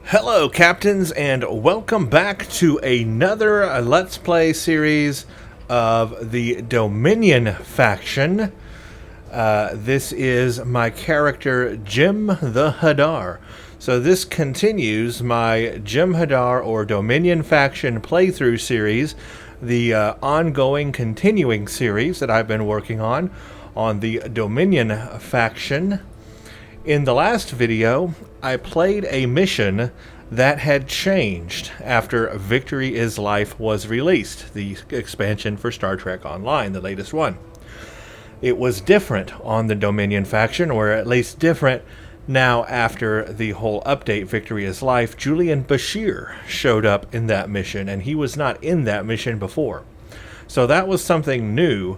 Hello, Captains, and welcome back to another Let's Play series of the Dominion faction. This is my character, Jem'Hadar. So this continues my Jem'Hadar or Dominion faction playthrough series, the ongoing, continuing series that I've been working on the Dominion faction. In the last video, I played a mission that had changed after Victory is Life was released, the expansion for Star Trek Online, the latest one. It was different on the Dominion faction, or at least different now after the whole update, Victory is Life. Julian Bashir showed up in that mission, and he was not in that mission before. So that was something new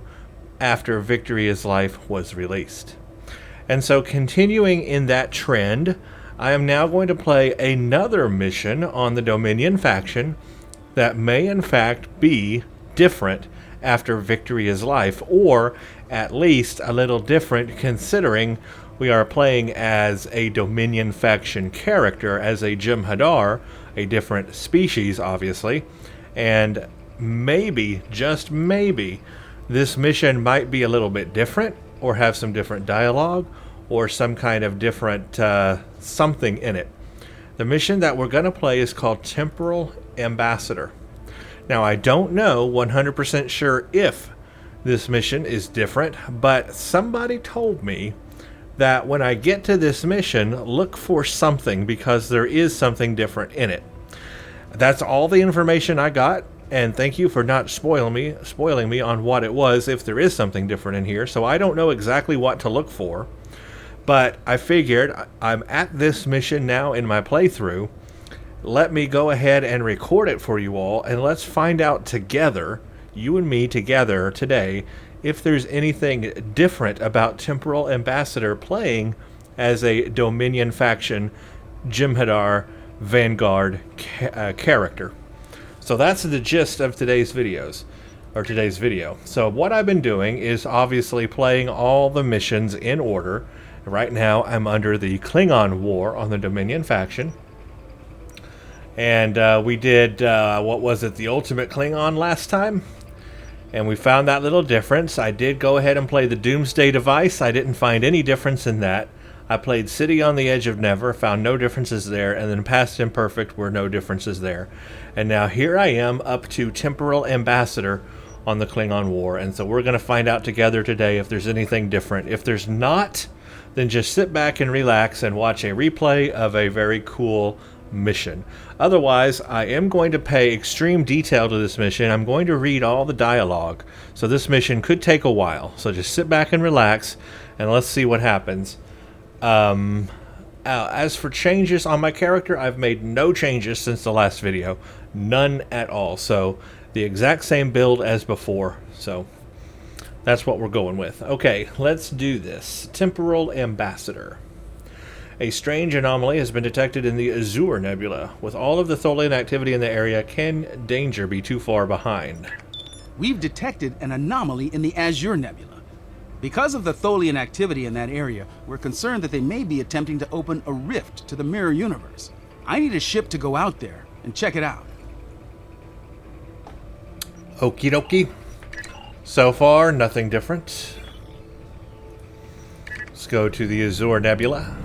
after Victory is Life was released. And so continuing in that trend, I am now going to play another mission on the Dominion faction that may in fact be different after Victory is Life, or at least a little different considering we are playing as a Dominion faction character, as a Jem'Hadar, a different species obviously, and maybe, just maybe, this mission might be a little bit different, or have some different dialogue, or some kind of different something in it. The mission that we're going to play is called Temporal Ambassador. Now, I don't know 100% sure if this mission is different, but somebody told me that when I get to this mission, look for something, because there is something different in it. That's all the information I got. And thank you for not spoiling me on what it was, if there is something different in here. So I don't know exactly what to look for. But I figured I'm at this mission now in my playthrough. Let me go ahead and record it for you all. And let's find out together, you and me together today, if there's anything different about Temporal Ambassador playing as a Dominion faction Jem'Hadar Vanguard character. So that's the gist of today's video. So what I've been doing is obviously playing all the missions in order. Right now I'm under the Klingon War on the Dominion faction. And we did, what was it, the Ultimate Klingon last time? And we found that little difference. I did go ahead and play the Doomsday Device. I didn't find any difference in that. I played City on the Edge of Never, found no differences there, and then Past Imperfect were no differences there. And now here I am up to Temporal Ambassador on the Klingon War, and so we're going to find out together today if there's anything different. If there's not, then just sit back and relax and watch a replay of a very cool mission. Otherwise, I am going to pay extreme detail to this mission. I'm going to read all the dialogue, so this mission could take a while. So just sit back and relax, and let's see what happens. As for changes on my character, I've made no changes since the last video. None at all. So the exact same build as before. So that's what we're going with. Okay, let's do this. Temporal Ambassador. A strange anomaly has been detected in the Azure Nebula. With all of the Tholian activity in the area, can danger be too far behind? We've detected an anomaly in the Azure Nebula. Because of the Tholian activity in that area, we're concerned that they may be attempting to open a rift to the mirror universe. I need a ship to go out there and check it out. Okie dokie. So far, nothing different. Let's go to the Azure Nebula.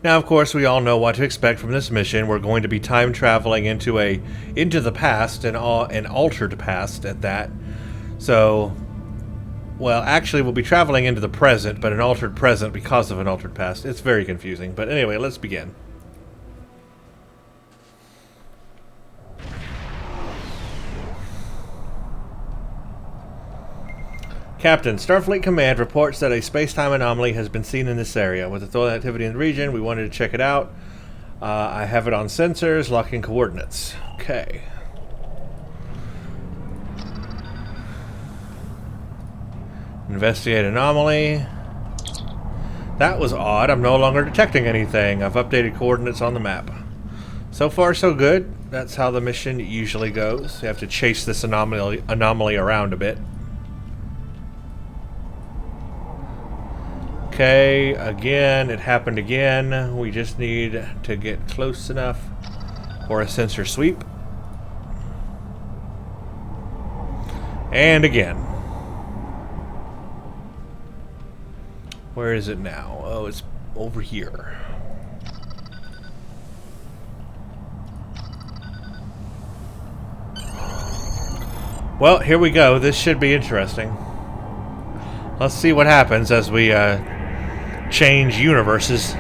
Now, of course, we all know what to expect from this mission. We're going to be time traveling into the past, an altered past at that. So, well, actually, we'll be traveling into the present, but an altered present because of an altered past. It's very confusing. But anyway, let's begin. Captain, Starfleet Command reports that a space-time anomaly has been seen in this area. With the Tholian activity in the region, we wanted to check it out. I have it on sensors, locking coordinates. Okay. Investigate anomaly. That was odd. I'm no longer detecting anything. I've updated coordinates on the map. So far, so good. That's how the mission usually goes. You have to chase this anomaly around a bit. Okay, again, it happened again. We just need to get close enough for a sensor sweep. And again. Where is it now? Oh, it's over here. Well, here we go. This should be interesting. Let's see what happens as we change universes.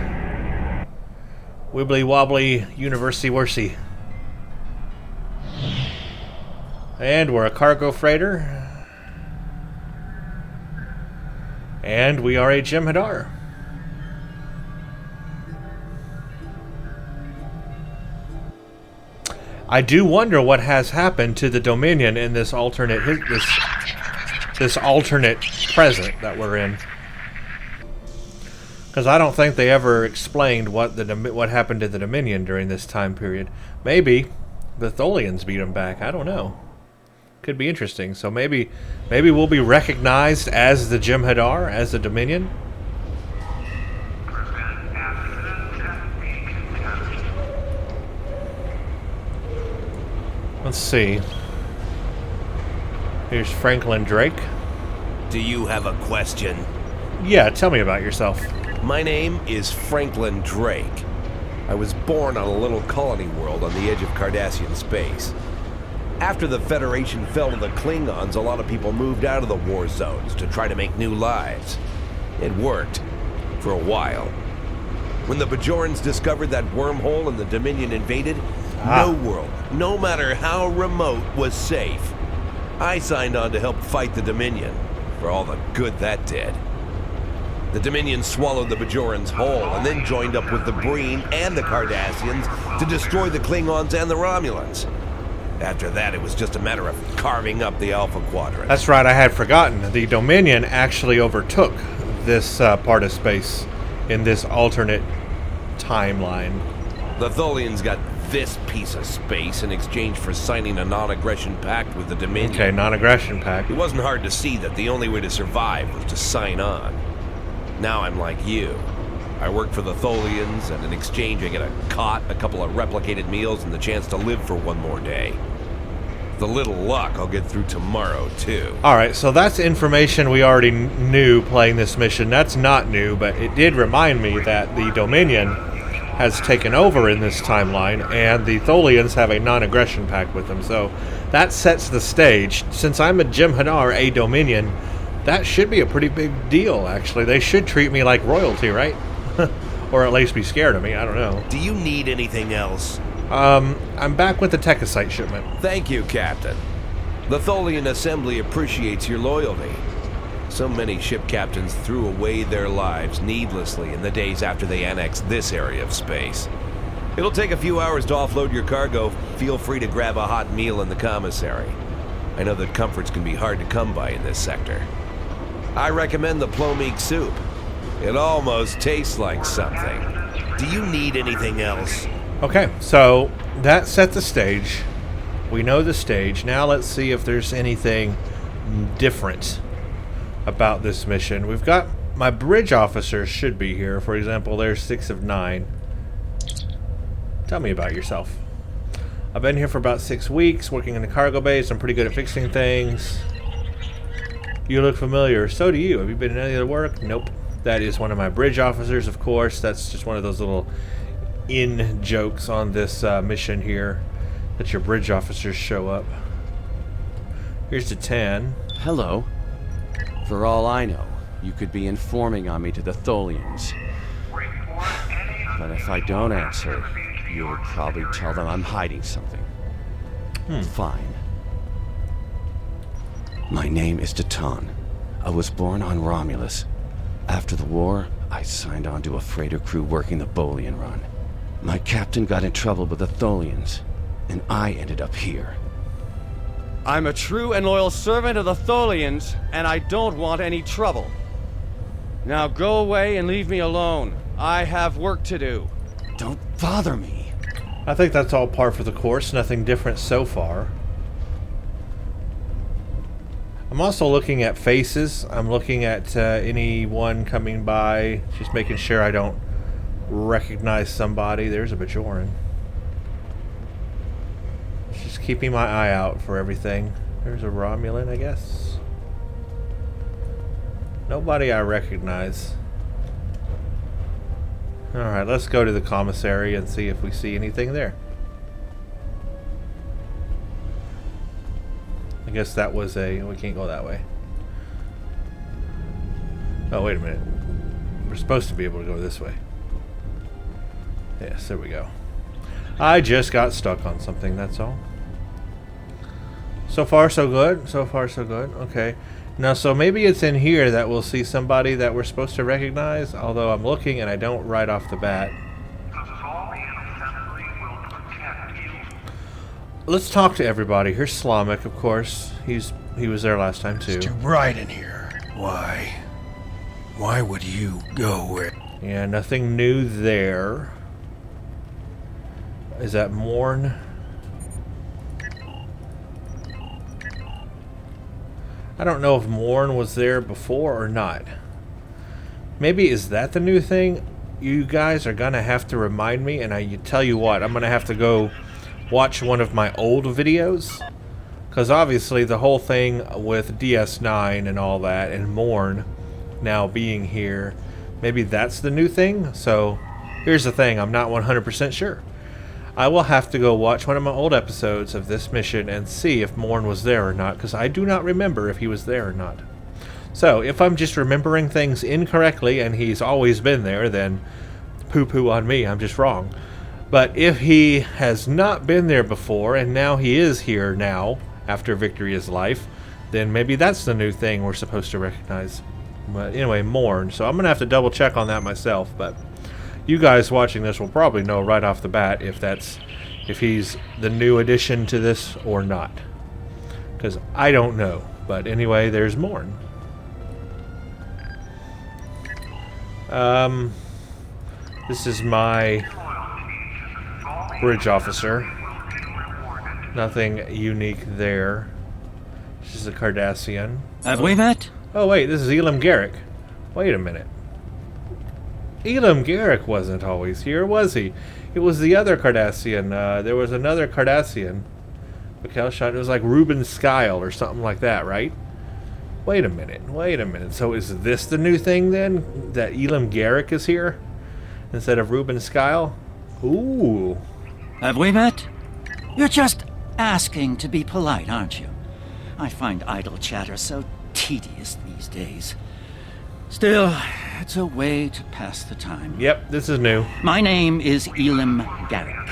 Wibbly wobbly, university worsey. And we're a cargo freighter. And we are a Jem'Hadar. I do wonder what has happened to the Dominion in this alternate this alternate present that we're in. Because I don't think they ever explained what happened to the Dominion during this time period. Maybe the Tholians beat them back. I don't know. Could be interesting. So maybe we'll be recognized as the Jem'Hadar, as the Dominion. Let's see. Here's Franklin Drake. Do you have a question? Yeah, tell me about yourself. My name is Franklin Drake. I was born on a little colony world on the edge of Cardassian space. After the Federation fell to the Klingons, a lot of people moved out of the war zones to try to make new lives. It worked. For a while. When the Bajorans discovered that wormhole and the Dominion invaded, no world, no matter how remote, was safe. I signed on to help fight the Dominion, for all the good that did. The Dominion swallowed the Bajorans whole, and then joined up with the Breen and the Cardassians to destroy the Klingons and the Romulans. After that, it was just a matter of carving up the Alpha Quadrant. That's right, I had forgotten. The Dominion actually overtook this part of space in this alternate timeline. The Tholians got this piece of space in exchange for signing a non-aggression pact with the Dominion. Okay, non-aggression pact. It wasn't hard to see that the only way to survive was to sign on. Now I'm like you. I work for the Tholians, and in exchange I get a cot, a couple of replicated meals, and the chance to live for one more day. With a little luck, I'll get through tomorrow, too. Alright, so that's information we already knew playing this mission. That's not new, but it did remind me that the Dominion has taken over in this timeline, and the Tholians have a non-aggression pact with them. So that sets the stage. Since I'm a Jem'Hadar, a Dominion, that should be a pretty big deal, actually. They should treat me like royalty, right? Or at least be scared of me, I don't know. Do you need anything else? I'm back with the Techosite shipment. Thank you, Captain. The Tholian Assembly appreciates your loyalty. So many ship captains threw away their lives needlessly in the days after they annexed this area of space. It'll take a few hours to offload your cargo. Feel free to grab a hot meal in the commissary. I know that comforts can be hard to come by in this sector. I recommend the plomeek soup. It almost tastes like something. Do you need anything else? Okay, so that set the stage. We know the stage. Now let's see if there's anything different about this mission. We've got my bridge officers should be here. For example, there's 6 of 9. Tell me about yourself. I've been here for about 6 weeks, working in the cargo base. I'm pretty good at fixing things. You look familiar. So do you. Have you been in any other work? Nope. That is one of my bridge officers, of course. That's just one of those little in-jokes on this mission here, that your bridge officers show up. Here's the 10. Hello. For all I know, you could be informing on me to the Tholians. But if I don't answer, you'll probably tell them I'm hiding something. Fine. My name is Datan. I was born on Romulus. After the war, I signed on to a freighter crew working the Bolian run. My captain got in trouble with the Tholians, and I ended up here. I'm a true and loyal servant of the Tholians, and I don't want any trouble. Now go away and leave me alone. I have work to do. Don't bother me. I think that's all par for the course. Nothing different so far. I'm also looking at faces. I'm looking at anyone coming by, just making sure I don't recognize somebody. There's a Bajoran. Just keeping my eye out for everything. There's a Romulan, I guess. Nobody I recognize. Alright, let's go to the commissary and see if we see anything there. I guess that was a... we can't go that way. Oh, wait a minute. We're supposed to be able to go this way. Yes, there we go. I just got stuck on something, that's all. So far, so good. So far, so good. Okay. Now, so maybe it's in here that we'll see somebody that we're supposed to recognize, although I'm looking and I don't right off the bat. Let's talk to everybody. Here's Slamek, of course. He was there last time, too. It's too bright in here. Why? Why would you go where... Yeah, nothing new there. Is that Morn? I don't know if Morn was there before or not. Maybe is that the new thing? You guys are gonna have to remind me, and I tell you what, I'm gonna have to go watch one of my old videos, because obviously the whole thing with DS9 and all that, and Morn now being here, maybe that's the new thing. So here's the thing, I'm not 100% sure. I will have to go watch one of my old episodes of this mission and see if Morn was there or not, because I do not remember if he was there or not. So if I'm just remembering things incorrectly and he's always been there, then poo-poo on me, I'm just wrong. But if he has not been there before and now he is here now after Victory is Life, then maybe that's the new thing we're supposed to recognize. But anyway, Morn. So I'm going to have to double check on that myself, but you guys watching this will probably know right off the bat if he's the new addition to this or not. Because I don't know. But anyway, there's Morn. This is my bridge officer. Nothing unique there. She's a Cardassian. Have we met? Oh wait, this is Elam Garrick. Wait a minute. Elam Garrick wasn't always here, was he? It was the other Cardassian. There was another Cardassian. It was like Ruben Skyle or something like that, right? Wait a minute. So is this the new thing then? That Elam Garrick is here? Instead of Ruben Skyle? Ooh. Have we met? You're just asking to be polite, aren't you? I find idle chatter so tedious these days. Still, it's a way to pass the time. Yep, this is new. My name is Elam Garrick.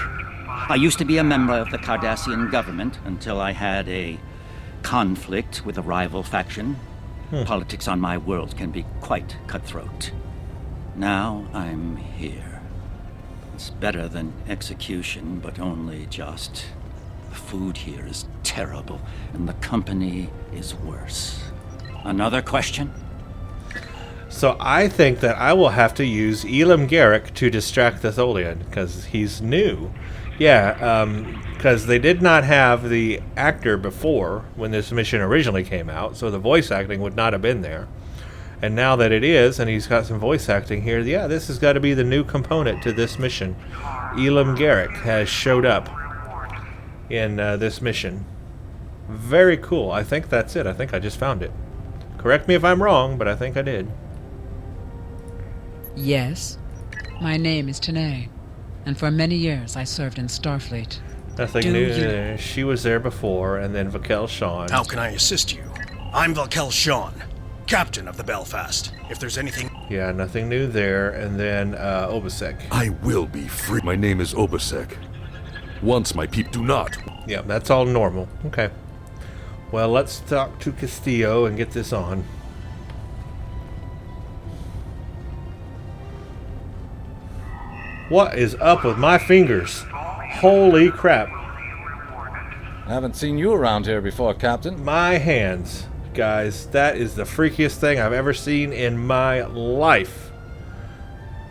I used to be a member of the Cardassian government until I had a conflict with a rival faction. Politics on my world can be quite cutthroat. Now I'm here. It's better than execution, but only just. The food here is terrible, and the company is worse. Another question? So I think that I will have to use Elam Garrick to distract the Tholian, because he's new. Yeah, because they did not have the actor before when this mission originally came out, so the voice acting would not have been there. And now that it is, and he's got some voice acting here, yeah, this has got to be the new component to this mission. Elam Garrick has showed up in this mission. Very cool. I think that's it. I think I just found it. Correct me if I'm wrong, but I think I did. Yes. My name is Tanae, and for many years I served in Starfleet. Nothing new. She was there before, and then Vakel Shawn. How can I assist you? I'm Vakel Shawn, captain of the Belfast. If there's anything... Yeah, nothing new there. And then Obasek. I will be free. My name is Obasek. Once my peep do not. Yeah, that's all normal. Okay. Well, let's talk to Castillo and get this on. What is up with my fingers? Holy crap. Haven't seen you around here before, Captain. My hands. Guys, that is the freakiest thing I've ever seen in my life.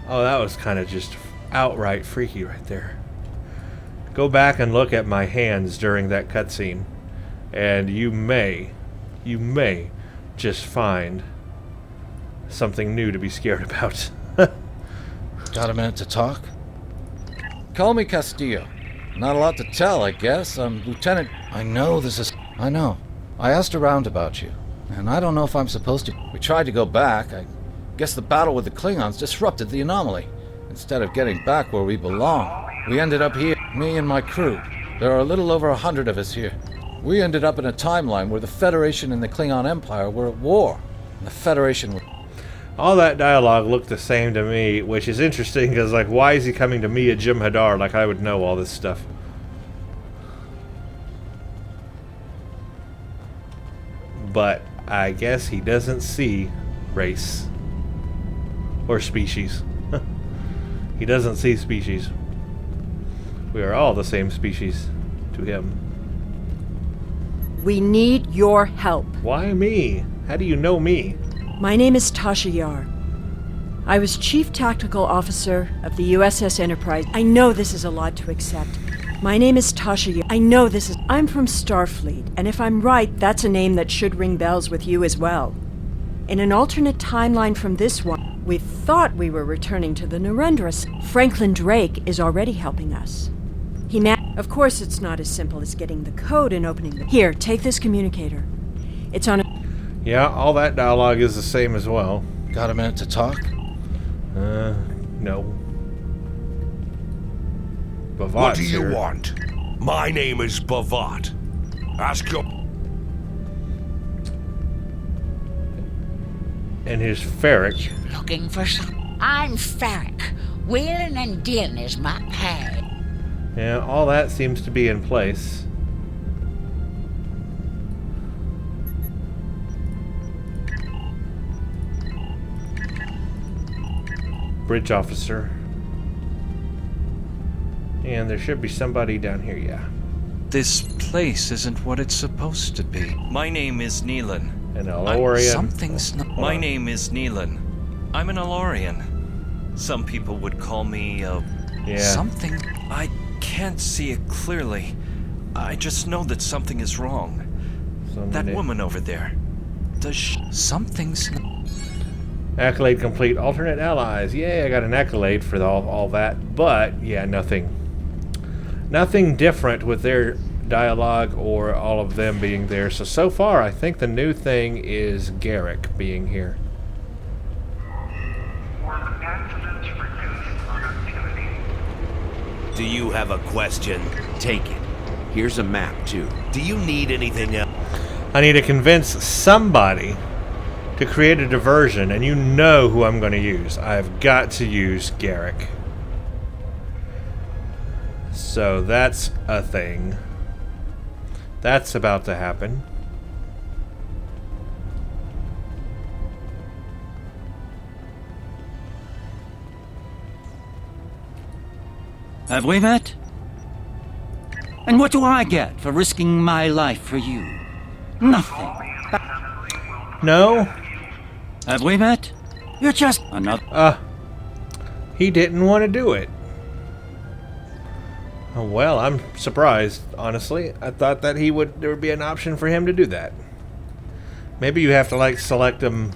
Oh, that was kind of just outright freaky right there. Go back and look at my hands during that cutscene, and you may you may just find something new to be scared about. Got a minute to talk? Call me Castillo. Not a lot to tell, I guess. I'm Lieutenant... I know. I asked around about you, and I don't know if I'm supposed to... We tried to go back. I guess the battle with the Klingons disrupted the anomaly. Instead of getting back where we belong, we ended up here, me and my crew. There are a little over 100 of us here. We ended up in a timeline where the Federation and the Klingon Empire were at war. And the Federation... All that dialogue looked the same to me, which is interesting because, like, why is he coming to me, a Jem'Hadar, like I would know all this stuff? But I guess he doesn't see race or species. He doesn't see species. We are all the same species to him. We need your help. Why me? How do you know me? My name is Tasha Yar. I was Chief Tactical Officer of the USS Enterprise. I know this is a lot to accept. My name is Tasha Yar. I'm from Starfleet, and if I'm right, that's a name that should ring bells with you as well. In an alternate timeline from this one, we thought we were returning to the Narendras. Franklin Drake is already helping us. Of course, it's not as simple as getting the code and opening the... Here, take this communicator. It's on a... Yeah, all that dialogue is the same as well. Got a minute to talk? No. Bavat's What do you here. want? My name is Bavat. Ask your... And his ferric. Looking for some... I'm Farrick. Wheeling and dealing is my pay. Yeah, all that seems to be in place. Bridge officer. And there should be somebody down here, yeah. This place isn't what it's supposed to be. My name is Neelan. An Alorian. Something's not... My name is Neelan. I'm an Alorian. Some people would call me, something... I can't see it clearly. I just know that something is wrong. That woman over there. Something's not... Accolade complete. Alternate allies. Yay, I got an accolade for all that. But, yeah, nothing different with their dialogue or all of them being there. So far, I think the new thing is Garrick being here. Do you have a question? Take it. Here's a map, too. Do you need anything else? I need to convince somebody to create a diversion, and you know who I'm going to use. I've got to use Garrick. So that's a thing. That's about to happen. Have we met? And what do I get for risking my life for you? Nothing. No. Have we met? You're just another... He didn't want to do it. Oh, well, I'm surprised, honestly. I thought that there would be an option for him to do that. Maybe you have to, like, select him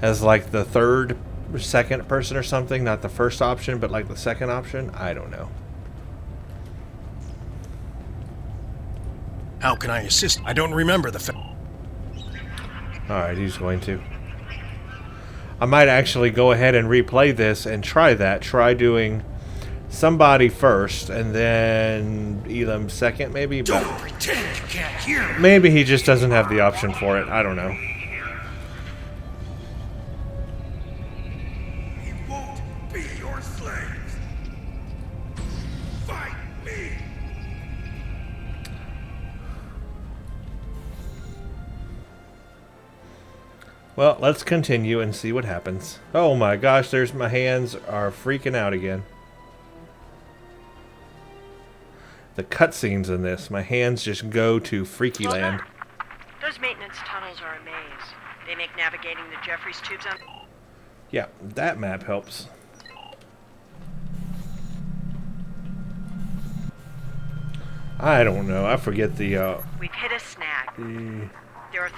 as, like, the third or second person or something. Not the first option, but, like, the second option. I don't know. How can I assist? I don't remember the Alright, he's going to. I might actually go ahead and replay this and try that. Try doing somebody first and then Elam second, maybe. Don't pretend you can't hear me. Maybe he just doesn't have the option for it. I don't know. He won't be your slaves. Fight me. Well, let's continue and see what happens. Oh my gosh, there's my hands are freaking out again. The cutscenes in this, my hands just go to freaky land. Those maintenance tunnels are a maze. They make navigating the Jeffries tubes on... Yeah, that map helps. I don't know. I forget the We've hit a snag. There are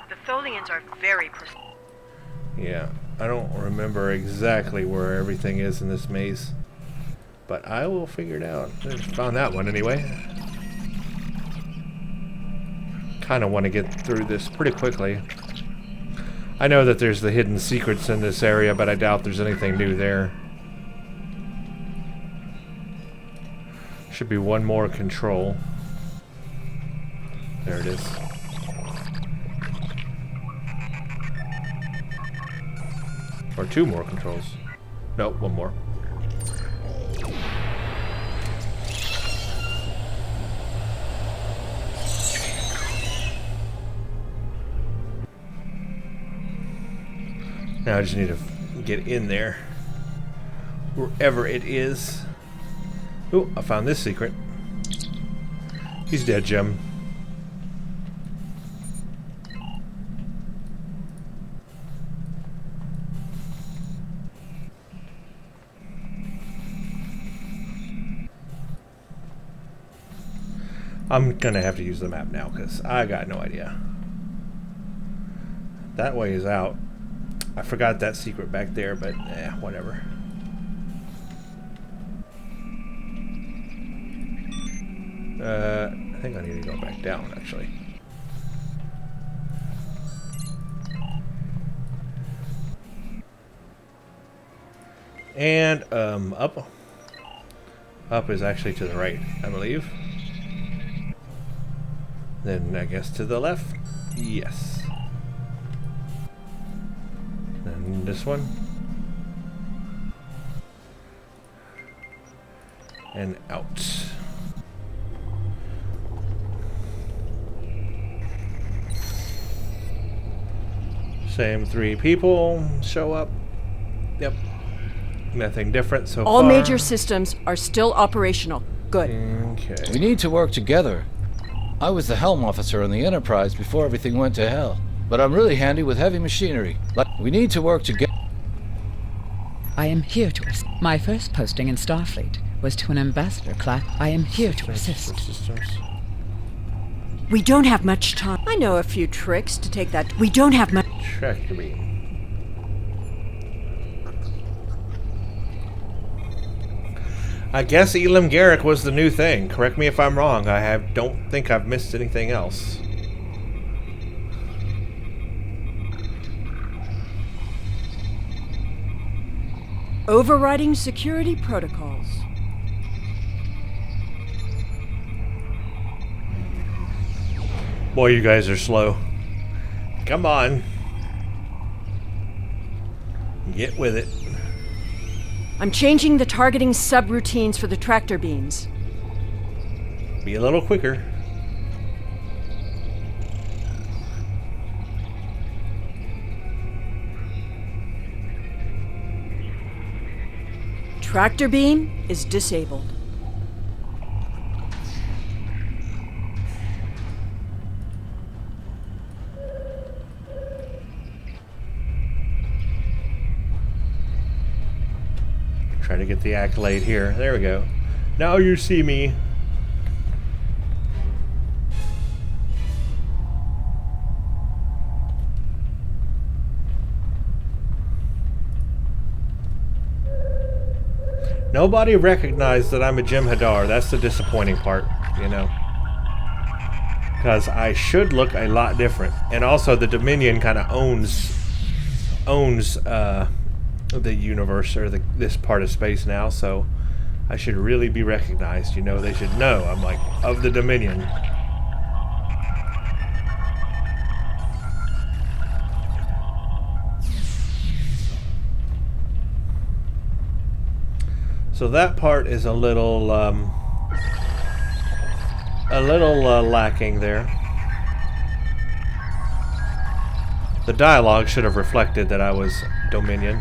the Tholians are very precise. Yeah, I don't remember exactly where everything is in this maze, but I will figure it out. I found that one anyway. Kind of want to get through this pretty quickly. I know that there's the hidden secrets in this area, but I doubt there's anything new there. Should be one more control. There it is. Or two more controls. Nope, one more. Now I just need to get in there. Wherever it is. Oh, I found this secret. He's dead, Jem. I'm gonna have to use the map now because I got no idea. That way is out. I forgot that secret back there, but whatever. I think I need to go back down actually. And up. Up is actually to the right, I believe. Then I guess to the left. Yes. And this one. And out. Same three people show up. Yep. Nothing different so far. All major systems are still operational. Good. Okay. We need to work together. I was the helm officer on the Enterprise before everything went to hell. But I'm really handy with heavy machinery. We need to work together. I am here to assist. My first posting in Starfleet was to an ambassador class. I am here to assist. We don't have much time. I know a few tricks to take that. We don't have much. Tractor beam. I guess Elam Garrick was the new thing. Correct me if I'm wrong. Don't think I've missed anything else. Overriding security protocols. Boy, you guys are slow. Come on. Get with it. I'm changing the targeting subroutines for the tractor beams. Be a little quicker. Tractor beam is disabled. Trying to get the accolade here. There we go. Now you see me. Nobody recognized that I'm a Jem'Hadar. That's the disappointing part, you know. Because I should look a lot different. And also the Dominion kind of owns the universe or this part of space now, so I should really be recognized. You know, they should know I'm like of the Dominion. So that part is a little lacking there. The dialogue should have reflected that I was Dominion.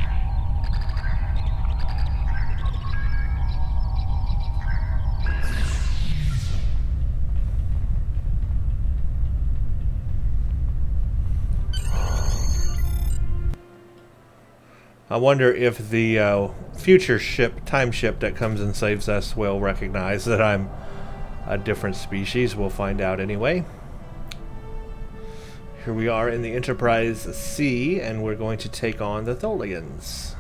I wonder if the future time ship that comes and saves us will recognize that I'm a different species. We'll find out anyway. Here we are in the Enterprise C, and we're going to take on the Tholians.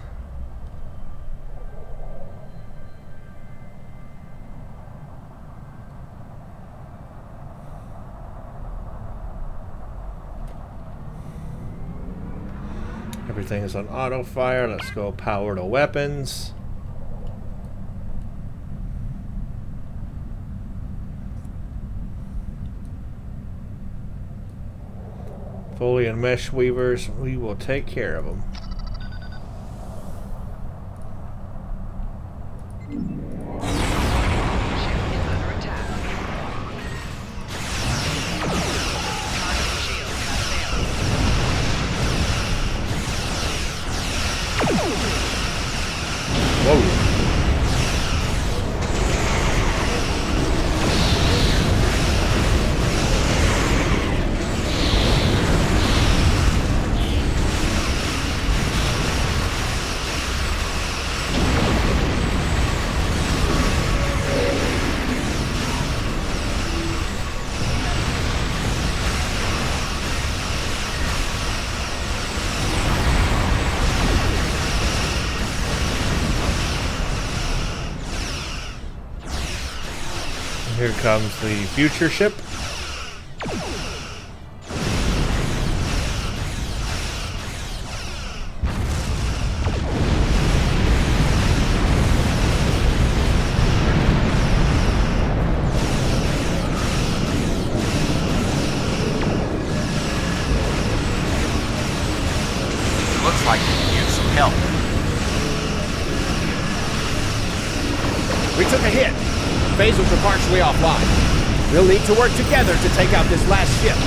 Everything is on auto fire. Let's go power to weapons. Tholian mesh weavers, we will take care of them. Whoa. Here comes the future ship. Looks like we can use some help. We took a hit. Phasers are partially offline. We'll need to work together to take out this last ship.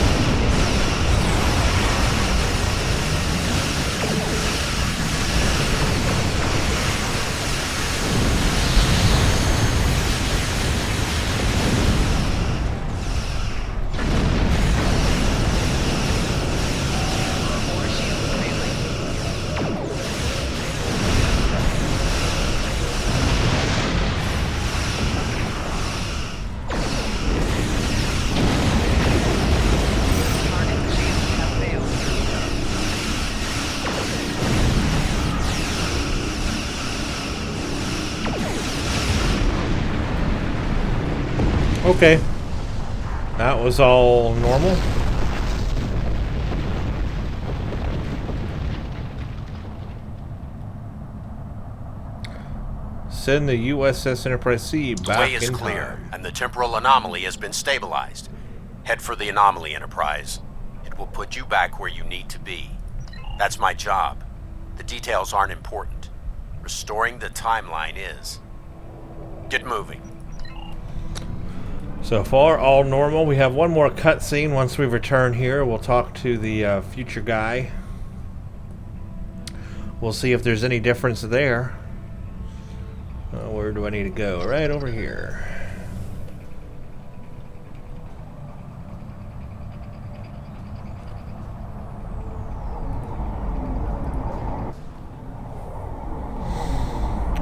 Okay. That was all normal. Send the USS Enterprise C back in time. The way is clear, and the temporal anomaly has been stabilized. Head for the anomaly, Enterprise. It will put you back where you need to be. That's my job. The details aren't important. Restoring the timeline is. Get moving. So far, all normal. We have one more cutscene. Once we return here, we'll talk to the future guy. We'll see if there's any difference there. Where do I need to go? Right over here.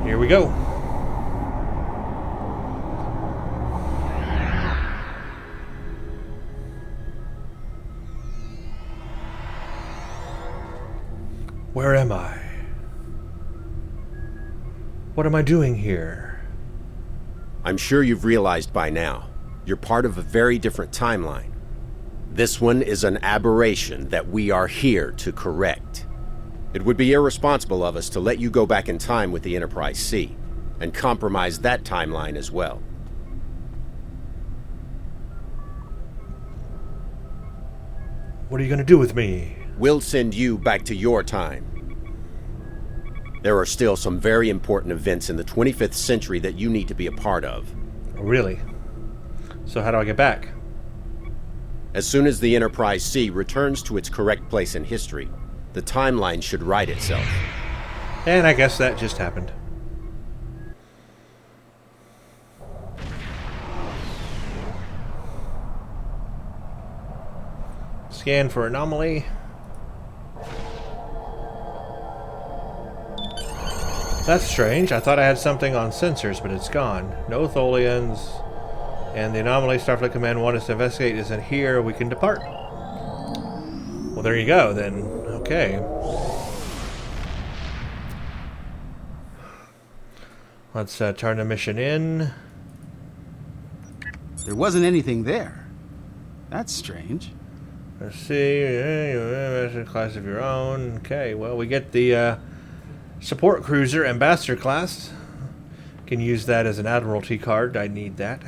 Here we go. Where am I? What am I doing here? I'm sure you've realized by now, you're part of a very different timeline. This one is an aberration that we are here to correct. It would be irresponsible of us to let you go back in time with the Enterprise C, and compromise that timeline as well. What are you going to do with me? We'll send you back to your time. There are still some very important events in the 25th century that you need to be a part of. Oh, really? So how do I get back? As soon as the Enterprise C returns to its correct place in history, the timeline should right itself. And I guess that just happened. Scan for anomaly. That's strange. I thought I had something on sensors, but it's gone. No Tholians. And the anomaly Starfleet Command wanted us to investigate isn't here. We can depart. Well, there you go, then. Okay. Let's turn the mission in. There wasn't anything there. That's strange. Let's see. Class of your own. Okay, well, we get the support cruiser ambassador class. Can use that as an Admiralty card. I need that.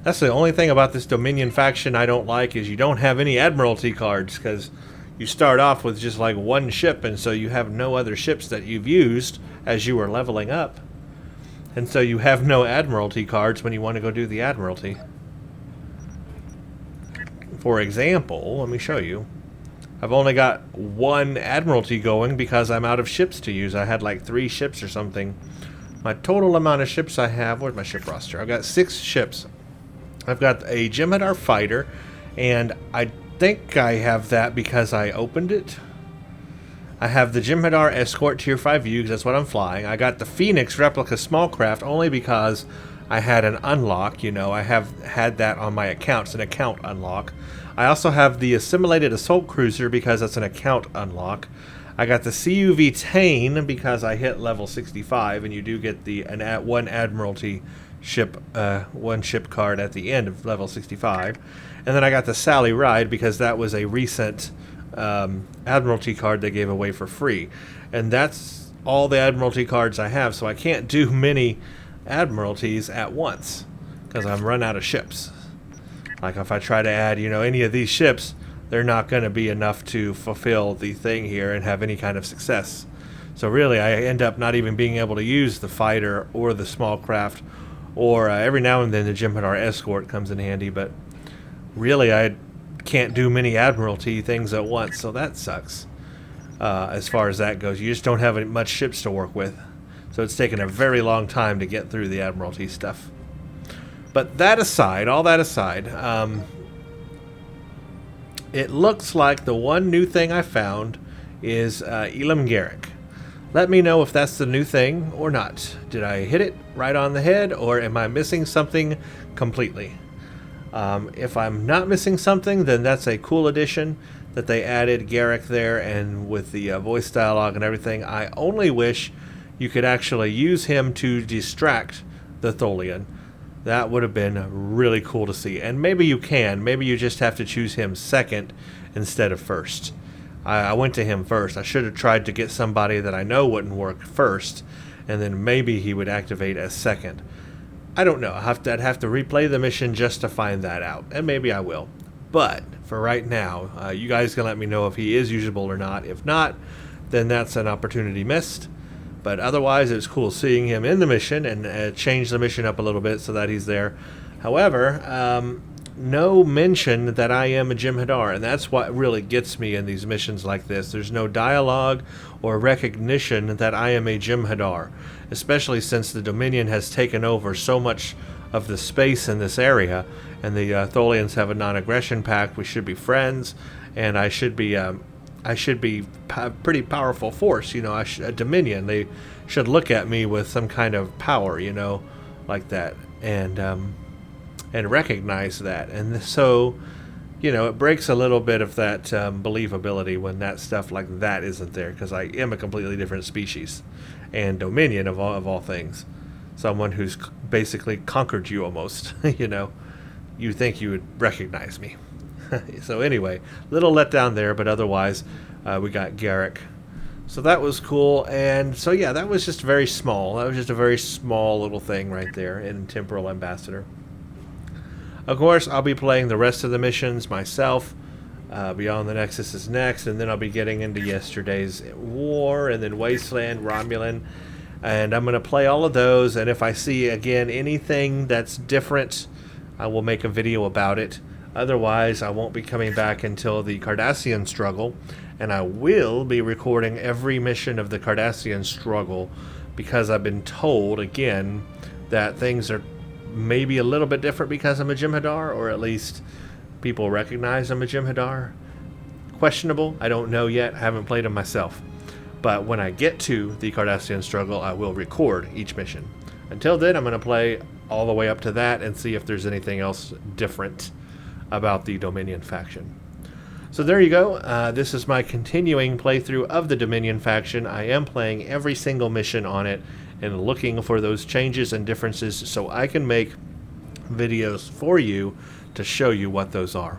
That's the only thing about this Dominion faction I don't like, is you don't have any Admiralty cards, because you start off with just like one ship, and so you have no other ships that you've used as you were leveling up. And so you have no Admiralty cards when you want to go do the Admiralty. For example, let me show you. I've only got one Admiralty going because I'm out of ships to use. I had like 3 ships or something. My total amount of ships I have... Where's my ship roster? I've got 6 ships. I've got a Jem'Hadar fighter, and I think I have that because I opened it. I have the Jem'Hadar Escort Tier 5 view, because that's what I'm flying. I got the Phoenix Replica Small Craft only because I had an unlock. You know, I have had that on my account. It's an account unlock. I also have the Assimilated Assault Cruiser because that's an account unlock. I got the CUV Tane because I hit level 65, and you do get the one Admiralty ship, one ship card at the end of level 65. And then I got the Sally Ride because that was a recent Admiralty card they gave away for free. And that's all the Admiralty cards I have, so I can't do many Admiralties at once because I'm run out of ships. Like if I try to add, you know, any of these ships, they're not going to be enough to fulfill the thing here and have any kind of success. So really, I end up not even being able to use the fighter or the small craft, or every now and then the Jem'Hadar Escort comes in handy, but really I can't do many Admiralty things at once, so that sucks. As far as that goes, you just don't have much ships to work with. So it's taken a very long time to get through the Admiralty stuff. But that aside, all that aside, it looks like the one new thing I found is Elam Garrick. Let me know if that's the new thing or not. Did I hit it right on the head, or am I missing something completely? If I'm not missing something, then that's a cool addition that they added Garrick there, and with the voice dialogue and everything. I only wish you could actually use him to distract the Tholian. That would have been really cool to see. And maybe you can. Maybe you just have to choose him second instead of first. I went to him first. I should have tried to get somebody that I know wouldn't work first, and then maybe he would activate as second. I don't know. I'd have to replay the mission just to find that out, and maybe I will. But for right now, you guys can let me know if he is usable or not. If not, then that's an opportunity missed. But otherwise, it was cool seeing him in the mission, and change the mission up a little bit so that he's there. However, no mention that I am a Jem'Hadar, and that's what really gets me in these missions like this. There's no dialogue or recognition that I am a Jem'Hadar, especially since the Dominion has taken over so much of the space in this area, and the Tholians have a non-aggression pact. We should be friends, and I should be a pretty powerful force. You know, a Dominion. They should look at me with some kind of power, you know, like that, and recognize that. And so, you know, it breaks a little bit of that believability when that stuff like that isn't there, because I am a completely different species and Dominion of all things. Someone who's basically conquered you almost. You know, you think you would recognize me. So anyway, little letdown there, but otherwise we got Garrick. So that was cool. And so yeah, that was just very small. That was just a very small little thing right there in Temporal Ambassador. Of course, I'll be playing the rest of the missions myself. Beyond the Nexus is next, and then I'll be getting into yesterday's war, and then Wasteland, Romulan, and I'm going to play all of those, and if I see, again, anything that's different, I will make a video about it. Otherwise, I won't be coming back until the Cardassian struggle, and I will be recording every mission of the Cardassian struggle, because I've been told, again, that things are maybe a little bit different because I'm a Jem'Hadar, or at least people recognize I'm a Jem'Hadar. Questionable. I don't know yet. I haven't played them myself. But when I get to the Cardassian struggle, I will record each mission. Until then, I'm going to play all the way up to that and see if there's anything else different about the Dominion faction. So there you go. This is my continuing playthrough of the Dominion faction. I am playing every single mission on it and looking for those changes and differences so I can make videos for you to show you what those are.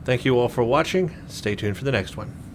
Thank you all for watching. Stay tuned for the next one.